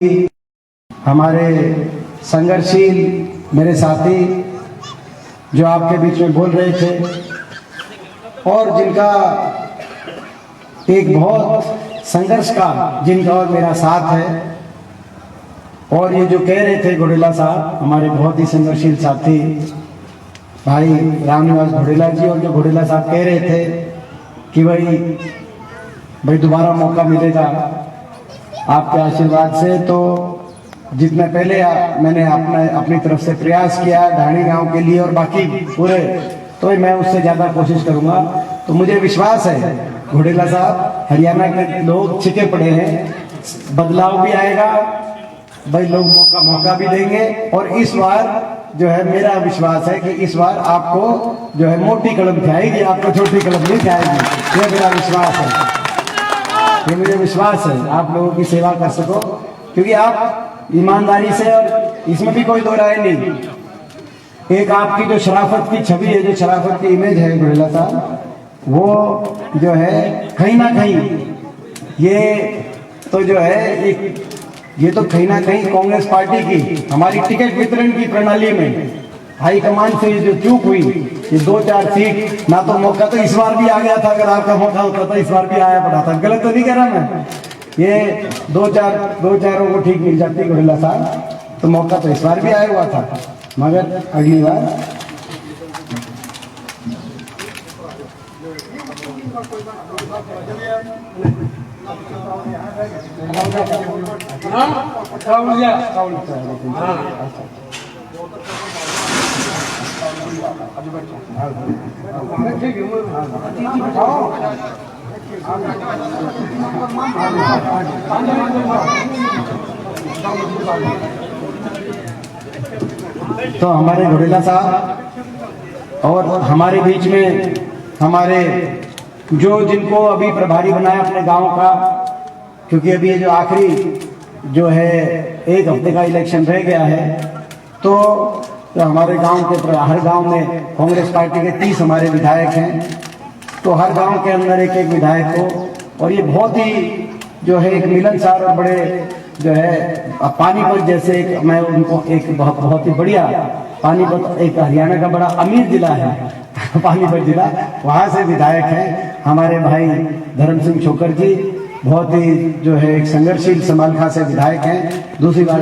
हमारे संघर्षशील मेरे साथी जो आपके बीच में बोल रहे थे और जिनका एक बहुत संघर्ष का जिनका और मेरा साथ है, और ये जो कह रहे थे घोड़ेला साहब, हमारे बहुत ही संघर्षशील साथी भाई रामनिवास घोड़ेला जी, और जो घोड़ेला साहब कह रहे थे कि भाई दोबारा मौका मिलेगा आपके आशीर्वाद से। तो जितने पहले मैंने अपनी तरफ से प्रयास किया ढाणी गांव के लिए और बाकी पूरे, तो मैं उससे ज़्यादा कोशिश करूंगा। तो मुझे विश्वास है घोड़ेला साहब, हरियाणा के लोग छिके पड़े हैं, बदलाव भी आएगा, भाई लोग मौका भी देंगे। और इस बार जो है मेरा विश्वास है कि इस बार आपको जो है मोटी कलम खाएगी, आपको छोटी कलम नहीं खाएगी, ये मेरा विश्वास है। ये मुझे विश्वास है आप लोगों की सेवा कर सको, क्योंकि आप ईमानदारी से, और इसमें भी कोई दो राय नहीं, एक आपकी जो शराफत की छवि है, जो शराफत की इमेज है घोड़ेला साहब, वो जो है कहीं ना कहीं ये तो जो है ये तो कहीं ना कहीं कांग्रेस पार्टी की हमारी टिकट वितरण की प्रणाली में हाईकमान से जो चूक हुई, ये 2-4 सीट ना तो मौका तो इस बार भी आ गया था, अगर आपका मौका होता तो इस बार भी आया पड़ा था, गलत तो नहीं कह रहा मैं, ये 2-4 को ठीक मिल जाती घोड़ेला साहब, तो मौका तो इस बार भी आया हुआ था, मगर अगली बार तो हमारे घोड़ेला साहब और हमारे बीच में हमारे जो जिनको अभी प्रभारी बनाया अपने गांव का, क्योंकि अभी ये जो आखिरी जो है 1 हफ्ते का इलेक्शन रह गया है, तो हमारे गांव के हर गांव में कांग्रेस पार्टी के 30 हमारे विधायक हैं, तो हर गांव के अंदर एक विधायक को, और ये बहुत ही जो है एक मिलनसार और बड़े जो है पानीपत जैसे एक, मैं उनको एक बहुत ही बढ़िया, पानीपत एक हरियाणा का बड़ा अमीर जिला है पानीपत जिला, वहाँ से विधायक हैं हमारे भाई धर्म सिंह छोकर जी, बहुत ही जो है एक संघर्षशील समालखा से विधायक हैं, दूसरी बार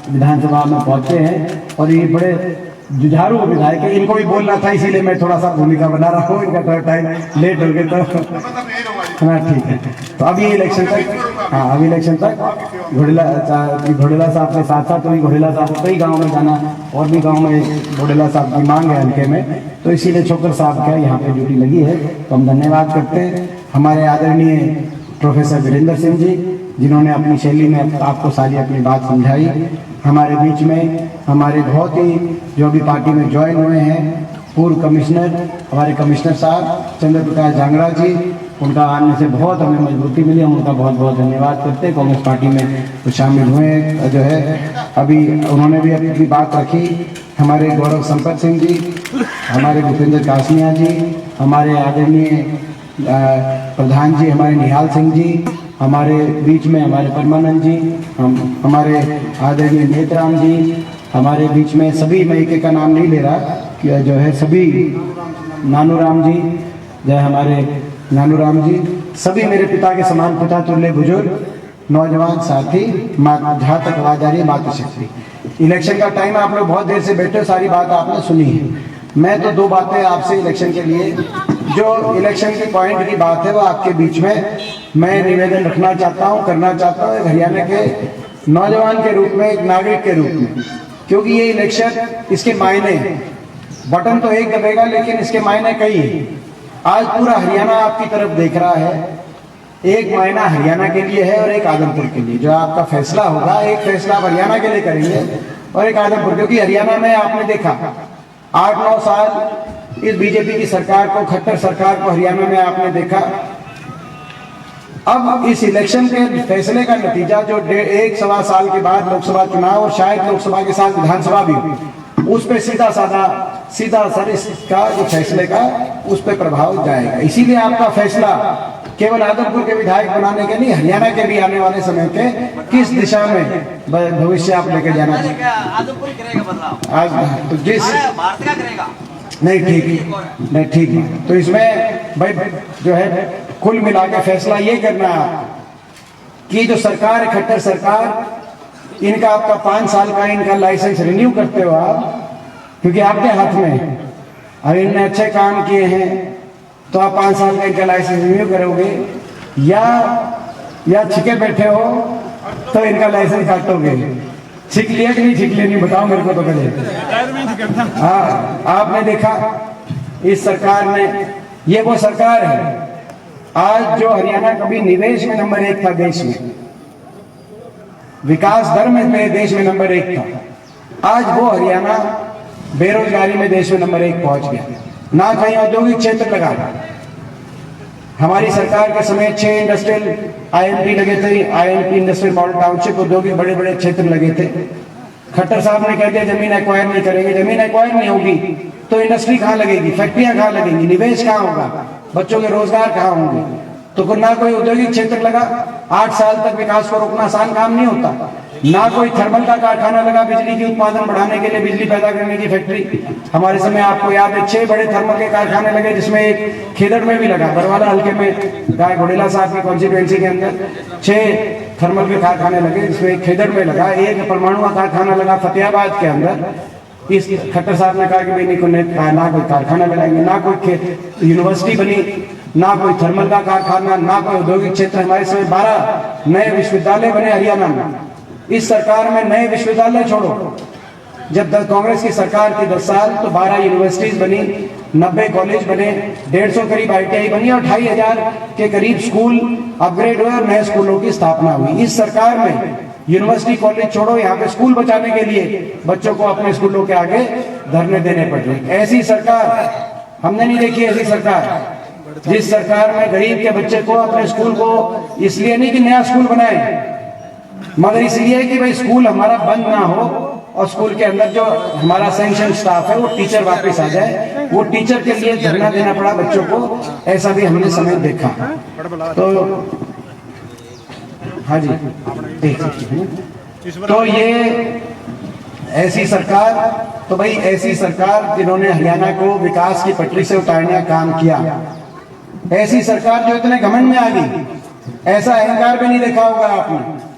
विधानसभा में पहुंचे हैं, और ये बड़े जुझारू विधायक है। इनको भी बोलना था, इसीलिए मैं थोड़ा सा भूमिका बना रहा हूँ, इनका थोड़ा टाइम लेट हो गया तो हाँ ठीक है। तो अभी इलेक्शन तक, हाँ अभी इलेक्शन तक घोड़ेला साहब के साथ साथ घोड़ेला साहब कई गाँव में जाना, और भी गाँव में घोड़ेला साहब की मांग है हल्के में, तो इसीलिए छोकर साहब का यहाँ पे ड्यूटी लगी है, तो हम धन्यवाद करते हैं हमारे आदरणीय प्रोफेसर वीरेंद्र सिंह जी, जिन्होंने अपनी शैली में आपको सारी अपनी बात समझाई। हमारे बीच में हमारे बहुत ही जो अभी पार्टी में ज्वाइन हुए हैं पूर्व कमिश्नर, हमारे कमिश्नर साहब चंद्र प्रकाश जांगड़ा जी, उनका आने से बहुत हमें मजबूती मिली, हम उनका बहुत बहुत धन्यवाद करते हैं। कांग्रेस पार्टी में तो शामिल हुए जो है, अभी उन्होंने भी अपनी बात रखी। हमारे गौरव संपत सिंह जी, हमारे भूपेंद्र कासनिया जी, हमारे आदरणीय प्रधान जी हमारे निहाल सिंह जी, हमारे बीच में हमारे परमानंद जी, हमारे आदरणीय नेतराम जी, हमारे बीच में सभी, मैं एक का नाम नहीं ले रहा कि जो है सभी, नानूराम जी, जो हमारे नानूराम जी, सभी मेरे पिता के समान पिता तुल्य बुजुर्ग नौजवान साथी, जहाँ तक आवाज आ रही है मातृशक्ति। इलेक्शन का टाइम, आप लोग बहुत देर से बैठे, सारी बात आपने सुनी है। मैं तो 2 बातें आपसे इलेक्शन के लिए, जो इलेक्शन की पॉइंट की बात है वो आपके बीच में मैं निवेदन रखना चाहता हूँ, करना चाहता हूँ हरियाणा के नौजवान के रूप में, एक नागरिक के रूप में, क्योंकि ये इलेक्शन, इसके मायने, बटन तो एक दबेगा लेकिन इसके मायने कई हैं। आज पूरा हरियाणा आपकी तरफ देख रहा है, एक मायना हरियाणा के लिए है और एक आदमपुर के लिए। जो आपका फैसला होगा, एक फैसला आप हरियाणा के लिए करेंगे और एक आदमपुर, क्योंकि हरियाणा में आपने देखा 8-9 साल इस बीजेपी की सरकार को, खट्टर सरकार को हरियाणा में आपने देखा। अब इस इलेक्शन के फैसले का नतीजा जो 1-1.25 साल के बाद लोकसभा चुनाव और शायद लोकसभा के साथ विधानसभा भी, उस पर सीधा सर इसका जो फैसले का उस पर प्रभाव जाएगा। इसीलिए आपका फैसला केवल आदमपुर के विधायक बनाने के नहीं, हरियाणा के भी आने वाले समय के किस दिशा में भविष्य आप लेके जाना चाहिए? आदमपुर करेगा बदलाव आज तो जिस भारत का करेगा नहीं ठीक है। तो इसमें भाई जो है कुल मिला के फैसला ये करना है कि जो सरकार है, खट्टर सरकार, इनका आपका 5 साल का इनका लाइसेंस रिन्यू करते हो आप, क्योंकि आपके हाथ में है। और इनने अच्छे काम किए हैं तो आप 5 साल का इनका लाइसेंस रिन्यू करोगे, या छिके बैठे हो तो इनका लाइसेंस काटोगे। छिक लिया कि नहीं छिक लिया, नहीं बताओ मेरे को तो कहे। हाँ, आपने देखा इस सरकार ने, ये वो सरकार है आज जो हरियाणा कभी निवेश में नंबर 1 था देश में, विकास दर में देश में नंबर 1 था, आज वो हरियाणा बेरोजगारी में देश में नंबर 1 पहुंच गया। ना कहीं औद्योगिक क्षेत्र लगा। हमारी सरकार के समय 6 इंडस्ट्रियल आईएमपी लगे थे, आईएमपी इंडस्ट्रियल मॉडल टाउनशिप, औद्योगिक बड़े बड़े क्षेत्र लगे थे। खट्टर साहब ने कह दिया जमीन एक्वायर नहीं करेंगे। जमीन एक्वायर नहीं होगी तो इंडस्ट्री कहाँ लगेगी, फैक्ट्रियां कहाँ लगेंगी, निवेश कहाँ होगा, बच्चों के रोजगार कहाँ होंगे? तो ना कोई औद्योगिक क्षेत्र लगा। 8 साल तक विकास को रोकना आसान काम नहीं होता। ना कोई थर्मल का कारखाना लगा, बिजली की उत्पादन बढ़ाने के लिए, बिजली पैदा करने की फैक्ट्री। हमारे समय आपको याद है 6 बड़े थर्मल के कारखाने लगे, जिसमें एक खेदड़ में भी लगा, बरवाला हल्के में, गाय घोड़ेला साहब की कॉन्स्टिट्यूएंसी के अंदर 6 थर्मल के कारखाने लगे, जिसमें एक खेदड़ में लगा, एक परमाणु का कारखाना लगा फतेहाबाद के अंदर। इस खट्टर साहब ने कहा कि भाई नहीं, ना कोई कारखाना लगाएंगे, ना कोई यूनिवर्सिटी बनी, ना कोई थर्मल का कारखाना, ना कोई औद्योगिक क्षेत्र। हमारे समय 12 नए विश्वविद्यालय बने हरियाणा में। इस सरकार में नए विश्वविद्यालय छोड़ो, जब कांग्रेस की सरकार थी 10 साल तो 12 यूनिवर्सिटीज बनी, 90 कॉलेज बने, 150 करीब ITI बनी और 2500 के करीब स्कूल अपग्रेड हुए और नए स्कूलों की स्थापना हुई। इस सरकार में यूनिवर्सिटी कॉलेज छोड़ो, यहाँ पे स्कूल बचाने के लिए बच्चों को अपने स्कूलों के आगे धरने देने पड़ रहे। ऐसी सरकार हमने नहीं देखी। ऐसी सरकार, जिस सरकार में गरीब के बच्चे को अपने स्कूल को, इसलिए नहीं कि नया स्कूल बनाए, मगर इसलिए कि भाई स्कूल हमारा बंद ना हो और स्कूल के अंदर जो हमारा सैंक्शन स्टाफ है वो टीचर वापस आ जाए। वो टीचर के लिए धरना देना पड़ा बच्चों को, ऐसा भी हमने समय देखा। तो हाँ जी, देख सकते हैं। तो ये ऐसी सरकार, तो भाई ऐसी सरकार जिन्होंने हरियाणा को विकास की पटरी से उतारने का काम किया, ऐसी सरकार जो इतने घमंड में आ गई, ऐसा अहंकार भी नहीं देखा होगा आपने।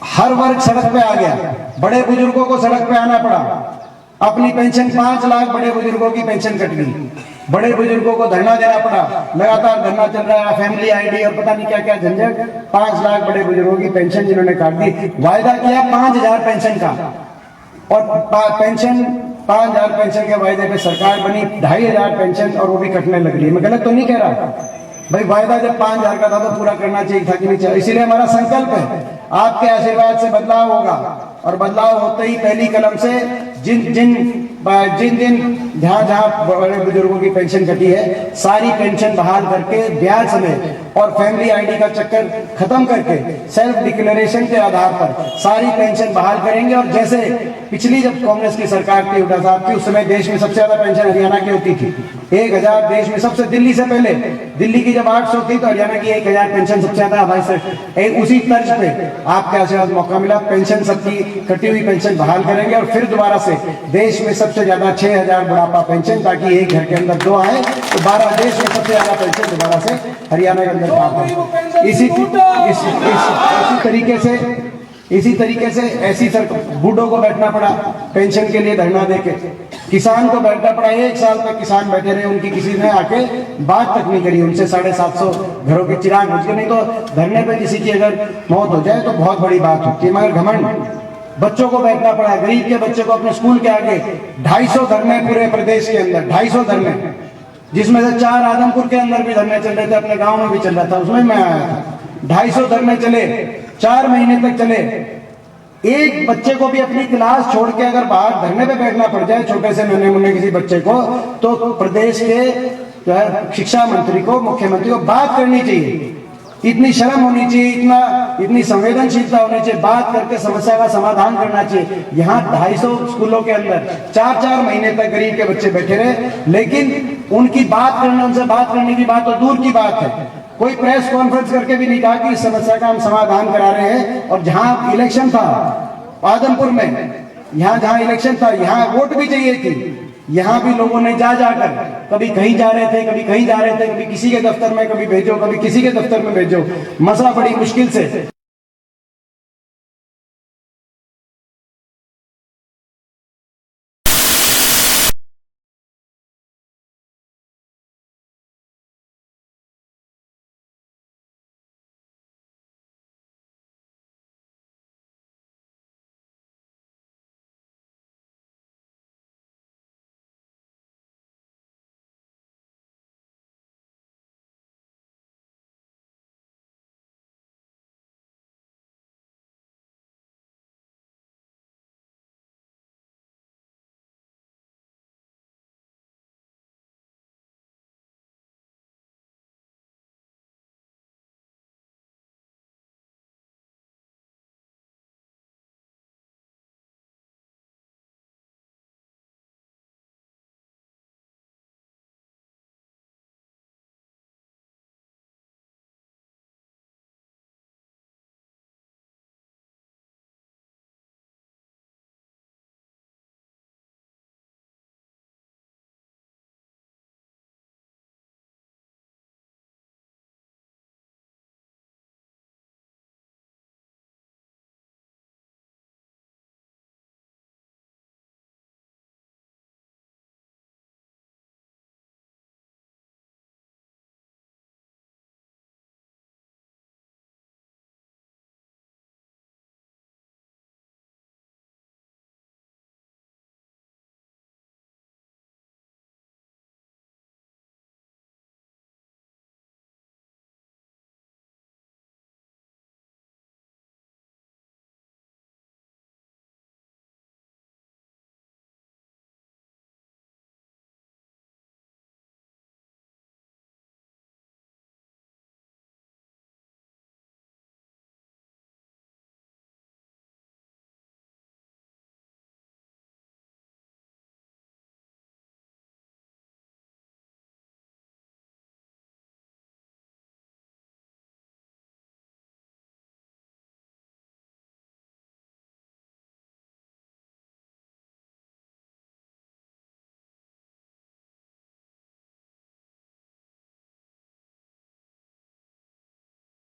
हर वर्ग सड़क पे आ गया, बड़े बुजुर्गों को सड़क पे आना पड़ा, अपनी पेंशन 5 लाख बड़े बुजुर्गों की पेंशन कट गई, बड़े बुजुर्गों को धरना देना पड़ा, लगातार धरना चल रहा है, फैमिली आईडी और पता नहीं क्या क्या झंझट। 5 लाख बड़े बुजुर्गों की पेंशन जिन्होंने काट दी, वायदा किया 5000 पेंशन का, और पेंशन 5000 पेंशन के वायदे पे सरकार बनी, 2500 पेंशन और वो भी कटने लग रही है। मैं गलत तो नहीं कह रहा भाई, वायदा जब 5000 का था तो पूरा करना चाहिए था कि नहीं चाहिए। इसीलिए हमारा संकल्प है आपके आशीर्वाद से बदलाव होगा, और बदलाव होते ही पहली कलम से जिन जहां बड़े बुजुर्गों की पेंशन कटी है, सारी पेंशन बहाल करके ब्याज समेत और फैमिली आईडी का चक्कर खत्म करके सेल्फ डिक्लेरेशन के आधार पर सारी पेंशन बहाल करेंगे। और जैसे पिछली जब कांग्रेस की सरकार थी हुड्डा साहब की, उस समय देश में सबसे ज्यादा पेंशन हरियाणा की होती थी, 1000 देश में सबसे, दिल्ली से पहले। दिल्ली की जब 800 थी तो हरियाणा की 1000 पेंशन सबसे ज्यादा हमारी। उसी तर्ज पे आपके आशीर्वाद मौका मिला, पेंशन सबकी कटी हुई पेंशन बहाल करेंगे और फिर दोबारा से देश में सबसे ज्यादा 6000 बुढ़ापा पेंशन, ताकि एक घर के अंदर 2 आए तो 12 देश में सबसे ज्यादा पेंशन दोबारा से हरियाणा के अंदर प्राप्त हो। इसी तरीके से ऐसी बूढ़ों को बैठना पड़ा पेंशन के लिए धरना देके, किसान को बैठना पड़ा, 1 साल तक किसान बैठे रहे, उनकी किसी ने आके बात तक नहीं करी, उनसे 750 घरों के चिराग बुझ गए। नहीं तो धरने पे किसी की अगर मौत हो जाए तो बहुत बड़ी बात होती है, मगर घमंड। बच्चों को बैठना पड़ा, गरीब के बच्चे को अपने स्कूल के आगे 250 धरने पूरे प्रदेश के अंदर, 250 धरने, जिसमें से 4 आदमपुर के अंदर भी धरने चल रहे थे, अपने गांव में भी चल रहा था, उसमें मैं आया था। 250 धरने चले, 4 महीने तक चले। एक बच्चे को भी अपनी क्लास छोड़ के अगर बाहर धरने पे बैठना पड़ जाए, छोटे से नन्हे मुन्ने किसी बच्चे को, तो प्रदेश के जो है शिक्षा मंत्री को, मुख्यमंत्री को बात करनी चाहिए इतनी शर्म होनी चाहिए, इतनी संवेदनशीलता होनी चाहिए, बात करके समस्या का समाधान करना चाहिए। यहाँ 250 स्कूलों के अंदर 4-4 महीने तक गरीब के बच्चे बैठे रहे, लेकिन उनकी बात करना, उनसे बात करने की बात तो दूर की बात है, कोई प्रेस कॉन्फ्रेंस करके भी नहीं कहा कि इस समस्या का हम समाधान करा रहे हैं। और जहां इलेक्शन था आदमपुर में, यहाँ जहां इलेक्शन था, यहाँ वोट भी चाहिए थी, यहाँ भी लोगों ने जाकर कभी कहीं जा रहे थे, कभी कहीं जा रहे थे, कभी किसी के दफ्तर में कभी भेजो, कभी किसी के दफ्तर में भेजो, मसला बड़ी मुश्किल से।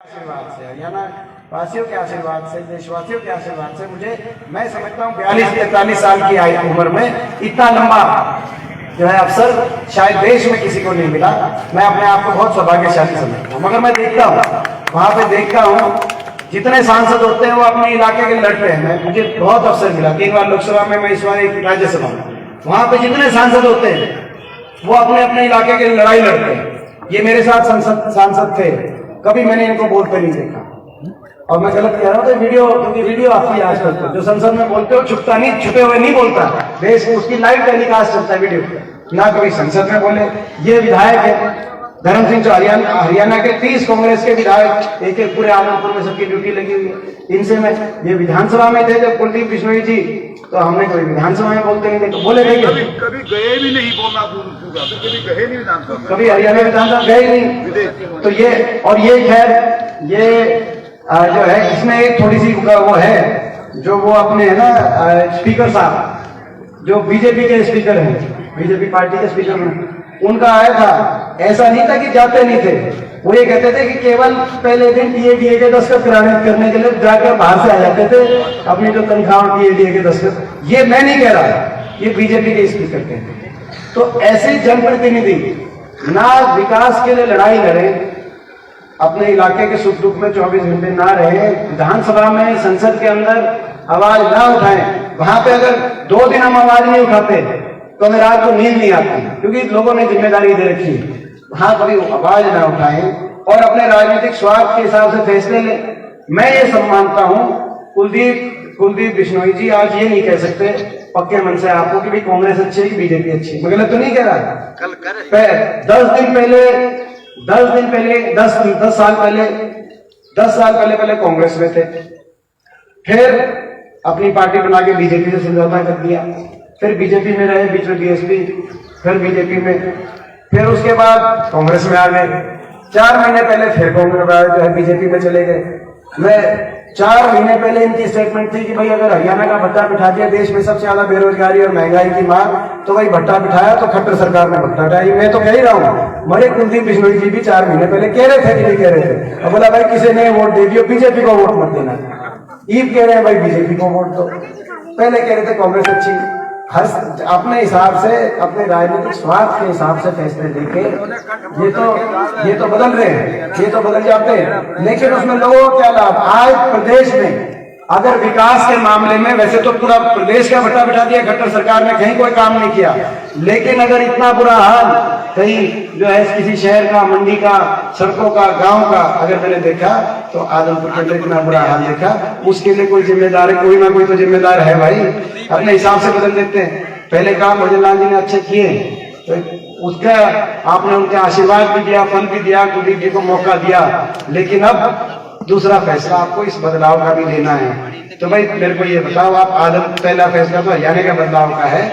आशीर्वाद से, हरियाणा वासियों के आशीर्वाद से, देशवासियों के आशीर्वाद से मैं समझता हूँ 42-43 साल की उम्र में इतना लंबा जो है अवसर शायद देश में किसी को नहीं मिला। मैं अपने आप को बहुत सौभाग्यशाली समझता हूँ। मगर मैं देखता हूँ, वहां पे देखता हूँ जितने सांसद होते हैं वो अपने इलाके के लड़ते हैं। मुझे बहुत अवसर मिला, 3 बार लोकसभा में, मैं इस बार एक राज्यसभा में, वहां पे जितने सांसद होते हैं वो अपने अपने इलाके के लड़ाई लड़ते हैं। ये मेरे साथ सांसद थे, कभी मैंने इनको बोलते नहीं देखा। और मैं गलत कह रहा हूँ तो वीडियो, क्योंकि वीडियो आती है आजकल तो, जो संसद में बोलते हो छुपता नहीं, छुपे हुए नहीं बोलता, देश में उसकी लाइव टेलीकास्ट चलता है वीडियो, ना कभी संसद में बोले। ये विधायक है धर्म सिंह, जो हरियाणा के 30 कांग्रेस के विधायक, एक पूरे आदमपुर में सबकी ड्यूटी लगी हुई है। इनसे मैं, ये विधानसभा में थे जब कुलदीप बिश्नोई जी, तो हमने कभी विधानसभा में बोलते नहीं थे, तो बोले नहीं, कभी गए भी नहीं, बोलना कभी गए नहीं विधानसभा, कभी हरियाणा विधानसभा गए नहीं। तो ये, और ये खैर ये जो है, इसमें एक थोड़ी सी वो है, जो वो अपने है ना स्पीकर साहब, जो बीजेपी के स्पीकर हैं, बीजेपी पार्टी के स्पीकर हैं, उनका आया था। ऐसा नहीं था कि जाते नहीं थे, वो ये कहते थे कि केवल पहले दिन टीएडीए के दस्तखत करने के लिए जाकर बाहर से आ जाते थे, अपनी जो तनख्वाह टीएडीए के दस्तखत। ये मैं नहीं कह रहा, ये बीजेपी के स्पीकर कहते हैं। तो ऐसे जनप्रतिनिधि ना विकास के लिए लड़ाई लड़े, अपने इलाके के सुख दुख में 24 घंटे ना रहे, विधानसभा में, संसद के अंदर आवाज ना उठाएं। वहां पे अगर 2 दिन हम आवाज नहीं उठाते तो हमें रात को नींद नहीं आती, क्योंकि लोगों ने जिम्मेदारी दे रखी है। वहां कभी आवाज ना उठाएं और अपने राजनीतिक स्वार्थ के हिसाब से फैसले लें। मैं ये सम्मानता हूं, कुलदीप बिश्नोई जी आज ये नहीं कह सकते पक्के मन से आपको कि भाई कांग्रेस अच्छी है कि बीजेपी अच्छी है। मैं गलत तो नहीं कह रहा। 10 दिन पहले 10 दिन पहले 10 साल पहले कांग्रेस में थे, फिर अपनी पार्टी बना के बीजेपी से समझौता कर दिया, फिर बीजेपी में रहे, बीच में बीएसपी, फिर बीजेपी में, फिर उसके बाद कांग्रेस में आ गए। 4 महीने पहले फिर कांग्रेस जो है बीजेपी में चले गए। मैं 4 महीने पहले इनकी स्टेटमेंट थी कि भाई अगर हरियाणा का भट्टा बिठा दिया, देश में सबसे ज्यादा बेरोजगारी और महंगाई की मार, तो भाई भट्टा बिठाया तो खट्टर सरकार ने भट्टा हटाई। मैं तो कह ही रहा हूँ, मरे कुलदीप बिश्नोई जी भी 4 महीने पहले कह रहे थे कि नहीं कह रहे थे, अब बोला भाई किसी ने वोट दे दियो, बीजेपी को वोट मत देना। ईद कह रहे हैं भाई बीजेपी को वोट दो, पहले कह रहे थे कांग्रेस अच्छी। हर अपने हिसाब से, अपने राजनीतिक स्वार्थ के हिसाब से फैसले लेके ये तो बदल रहे हैं, ये तो बदल जाते हैं, लेकिन उसमें लोगों को क्या लाभ? आज प्रदेश में अगर विकास के मामले में, वैसे तो पूरा प्रदेश का भट्टा बिठा दिया खट्टर सरकार ने, कहीं कोई काम नहीं किया, लेकिन अगर इतना बुरा हाल कहीं जो है किसी शहर का, मंडी का, सड़कों का, गांव का अगर मैंने देखा, तो आदमपुर के अंदर इतना बुरा हाल देखा, उसके लिए कोई जिम्मेदार है, कोई ना कोई तो जिम्मेदार है भाई। अपने हिसाब से बदल देते हैं। पहले काम भजन लाल जी ने अच्छे किए, तो उसका आपने उनके आशीर्वाद भी दिया, फल भी दिया, कुलदीप जी को मौका दिया, लेकिन अब दूसरा फैसला आपको इस बदलाव का भी लेना है। तो भाई मेरे को ये बताओ, आप पहला फैसला तो हरियाणा का बदलाव का है,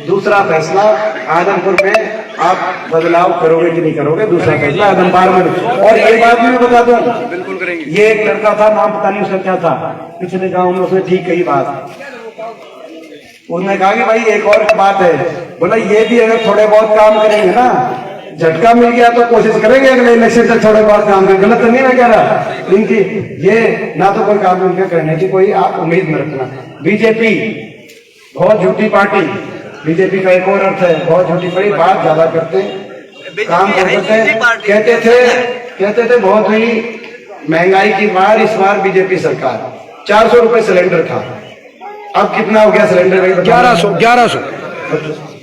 दूसरा फैसला आदमपुर में आप बदलाव करोगे कि नहीं करोगे? दूसरा फैसला आदमपुर में। और एक बात मैं बता दूं, बिल्कुल करेंगे। ये एक लड़का था, नाम पता नहीं उसका क्या था, पिछले गांव में, उसने ठीक कही बात। उसने कहा कि भाई एक और बात है, बोला ये भी अगर थोड़े बहुत काम करेंगे ना, झटका मिल गया तो कोशिश करेंगे अगले इलेक्शन तक थोड़े बहुत काम करें। गलत तो नहीं ना कह रहा इनकी, ये ना तो कोई काम इनके करने की कोई आप उम्मीद न रखना। बीजेपी बहुत झूठी पार्टी, बीजेपी का एक और अर्थ है बहुत झूठी पार्टी, बात ज्यादा करते, काम करते, कहते थे बहुत ही महंगाई की मार इस बार बीजेपी सरकार। 400 रुपए सिलेंडर था, अब कितना हो गया सिलेंडर? 1100।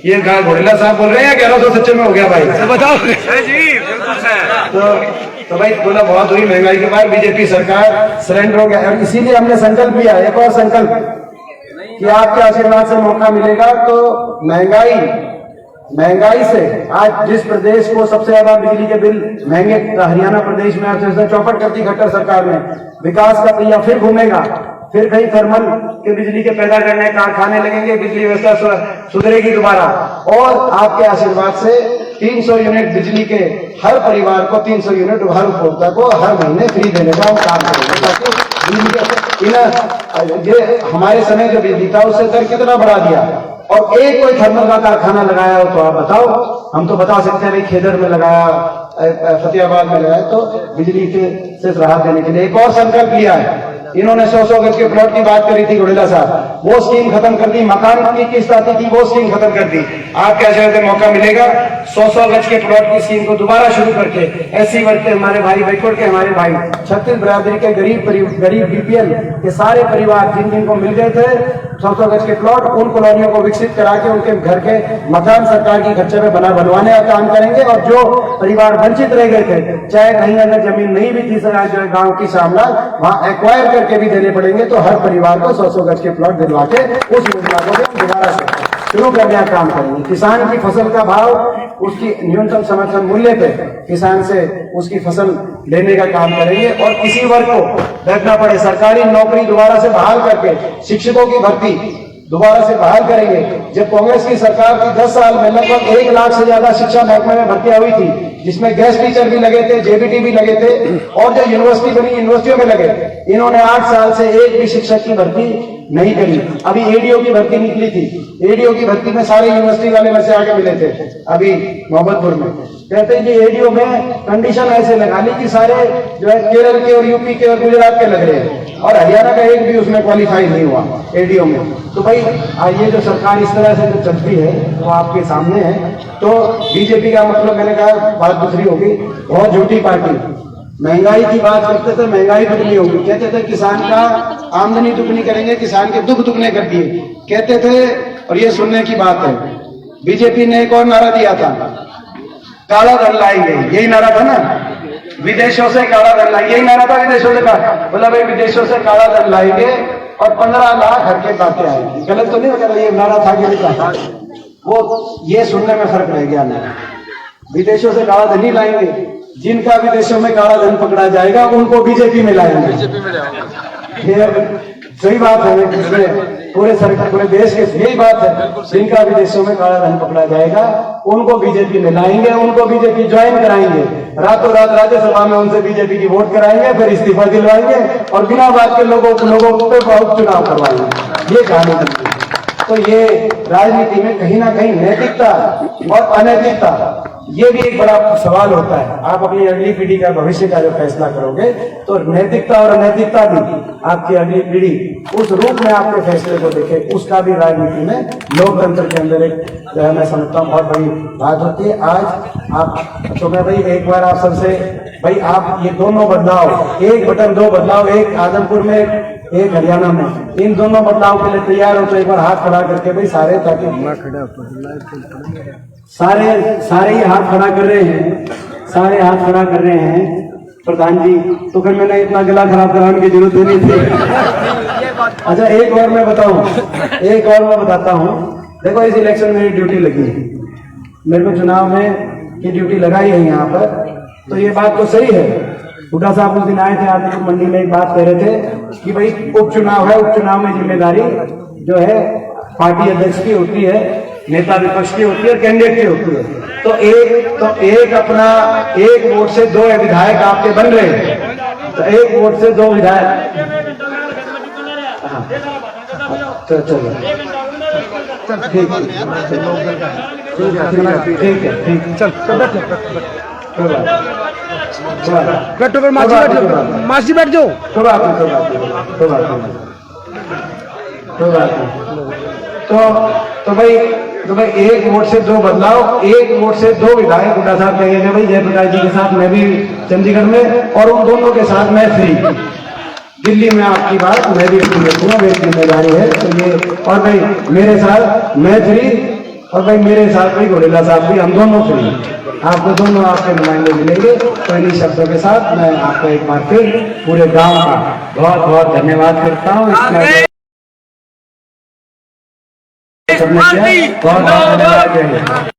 ये घोड़ेला साहब बोल रहे हैं 1100 सच्चे में हो गया भाई, बताओ जी। तो भाई बोला बहुत हुई महंगाई के बाद बीजेपी सरकार, सिलेंडर हो गया। और इसीलिए हमने संकल्प लिया, एक और संकल्प, कि आपके आशीर्वाद से मौका मिलेगा तो महंगाई से, आज जिस प्रदेश को सबसे ज्यादा बिजली के बिल महंगे, हरियाणा प्रदेश में अर्थव्यवस्था चौपट कर दी खट्टर सरकार ने, विकास का पहिया फिर घूमेगा, फिर कहीं थर्मल के बिजली के पैदा करने कारखाने लगेंगे, बिजली व्यवस्था सुधरेगी दोबारा। और आपके आशीर्वाद से 300 यूनिट बिजली के हर परिवार को 300 यूनिट हर उपभोक्ता को हर महीने फ्री देने का हम काम करेंगे, ताकि ये हमारे समय जो बिजली था उससे दर कितना बढ़ा दिया। और एक कोई थर्मल का कारखाना लगाया हो तो आप बताओ, हम तो बता सकते हैं भाई खेदर में लगाया, फतेहाबाद में लगाया, तो बिजली से राहत देने के लिए एक और संकल्प लिया है। इन्होंने 100 गज के प्लॉट की बात करी थी घोड़ेला साहब, वो स्कीम खत्म कर दी, मकान की किस्त आती थी वो स्कीम खत्म कर दी। आप क्या चाहते, मौका मिलेगा 100 गज के प्लॉट की स्कीम को दोबारा शुरू करके ऐसी वर्ग के हमारे भाई, बैकवर्ड के हमारे भाई, छत्तीस बिरादरी के गरीब बीपीएल के सारे परिवार जिनको मिल गए थे 100 गज के प्लॉट, उन कॉलोनियों को विकसित करा के उनके घर के मकान सरकार की खर्चे में बनवाने का काम करेंगे। और जो परिवार वंचित रह गए थे, चाहे कहीं अगर जमीन नहीं भी थी जो गाँव की सामला, वहां एक्वायर करके भी देने पड़ेंगे, तो हर परिवार को 100 गज के प्लॉट दिलवा के उस योजना को दोबारा से शुरू करने का काम करेंगे। किसान की फसल का भाव, उसकी न्यूनतम समर्थन मूल्य पे किसान से उसकी फसल लेने का काम करेंगे। और किसी वर्ग को देखना पड़े, सरकारी नौकरी दोबारा से बहाल करके शिक्षकों की भर्ती दोबारा से बहाल करेंगे। जब कांग्रेस की सरकार थी 10 साल में लगभग 1 लाख से ज्यादा शिक्षा महकमे में भर्तियां हुई थी, जिसमें गेस्ट टीचर भी लगे थे, जेबीटी भी लगे थे, और जो यूनिवर्सिटी बनी यूनिवर्सिटियों में लगे। इन्होंने 8 साल से एक भी शिक्षक की भर्ती नहीं करी। अभी एडीओ की भर्ती निकली थी, एडीओ की भर्ती में सारे यूनिवर्सिटी वाले में से आगे मिले थे अभी मोहम्मदपुर में। कहते हैं कि एडीओ में कंडीशन ऐसे लगा ली कि सारे जो है केरल के और यूपी के और गुजरात के लग रहे हैं, और हरियाणा का एक भी उसमें क्वालिफाई नहीं हुआ एडीओ में। तो भाई ये जो सरकार इस तरह से जो चलती है वो आपके सामने है। तो बीजेपी का मतलब, मैंने कहा बात दूसरी होगी, बहुत झूठी पार्टी। महंगाई की बात करते थे, महंगाई दुगनी होगी, कहते थे किसान का आमदनी दुगनी करेंगे, किसान के दुख दुगने कर दिए कहते थे। और ये सुनने की बात है, बीजेपी ने एक और नारा दिया था, काला धन लाएंगे, यही नारा था ना, विदेशों से काला धन लाएंगे, यही नारा था विदेशों से। बोला भाई विदेशों से काला धन लाएंगे और 15 लाख हरके बातें आएंगी। गलत तो नहीं होगा, ये नारा था कि नहीं था? वो ये सुनने में फर्क रह गया ना, विदेशों से काला धन नहीं लाएंगे, जिनका विदेशों में काला धन पकड़ा जाएगा उनको बीजेपी में लाएंगे। बीजेपी में जाओगे। ये सही बात है, इसमें पूरे सरकार पूरे देश के यही बात है, जिनका विदेशों में काला धन पकड़ा जाएगा उनको बीजेपी में लाएंगे, उनको बीजेपी ज्वाइन कराएंगे, रातों रात राज्यसभा में उनसे बीजेपी की वोट कराएंगे, फिर इस्तीफा दिलवाएंगे और बिना बात के लोगों पे बहुत चुनाव करवाएंगे। ये कहानी बनती है। तो ये राजनीति में कहीं ना कहीं नैतिकता और अनैतिकता ये भी एक बड़ा सवाल होता है। आप अपनी अगली पीढ़ी का भविष्य का जो फैसला करोगे तो नैतिकता और अनैतिकता भी आपकी अगली पीढ़ी उस रूप में आपके फैसले को देखे, उसका भी राजनीति में लोकतंत्र के अंदर एक जो है मैं समझता हूँ बहुत बड़ी बात होती है। आज आप तो मैं भाई एक बार आप सबसे भाई आप ये दोनों बदलाव, एक बटन दो बदलाव, एक आदमपुर में एक हरियाणा में, इन दोनों बदलाव के लिए तैयार हो तो एक बार हाथ खड़ा करके भाई सारे, ताकि सारे ही हाथ खड़ा कर रहे हैं, सारे हाथ खड़ा कर रहे हैं प्रधान जी, तो फिर मैंने इतना गला खराब कराने की जरूरत नहीं थी। अच्छा एक और मैं बताऊं, एक और मैं बताता हूं। देखो इस इलेक्शन में मेरी ड्यूटी लगी है, मेरे को चुनाव में की ड्यूटी लगाई है यहाँ पर, तो ये बात तो सही है। हुड्डा साहब उस दिन आए थे आदिपुर मंडी में, एक बात कह रहे थे कि भाई उपचुनाव है, उपचुनाव में जिम्मेदारी जो है पार्टी अध्यक्ष की होती है, नेता विपक्ष की होती है और कैंडिडेट की होती है। तो एक अपना एक वोट से दो विधायक आपके बन रहे हैं, तो एक वोट से दो विधायक। चलो ठीक है चल मासी बैठ जाओ। कोई बात नहीं। तो भाई एक वोट से दो बदलाव, एक वोट से दो विधायक। हुड्डा साहब कहेंगे भाई जयप्रकाश जी के साथ मैं भी चंडीगढ़ में और उन दोनों के साथ मैं फ्री, दिल्ली में आपकी बात मैं भी फ्री रखूंगा, मेरी जिम्मेदारी है। तो ये और भाई मेरे साथ मैं फ्री और भाई मेरे साथ भाई घोड़ेला साहब भी, हम दोनों फ्री, आपको दोनों आपके नुमाइंदे मिलेंगे। तो इन्हीं शब्दों के साथ मैं आपको एक बार फिर पूरे गांव का बहुत बहुत धन्यवाद करता हूँ। बहुत बहुत धन्यवाद।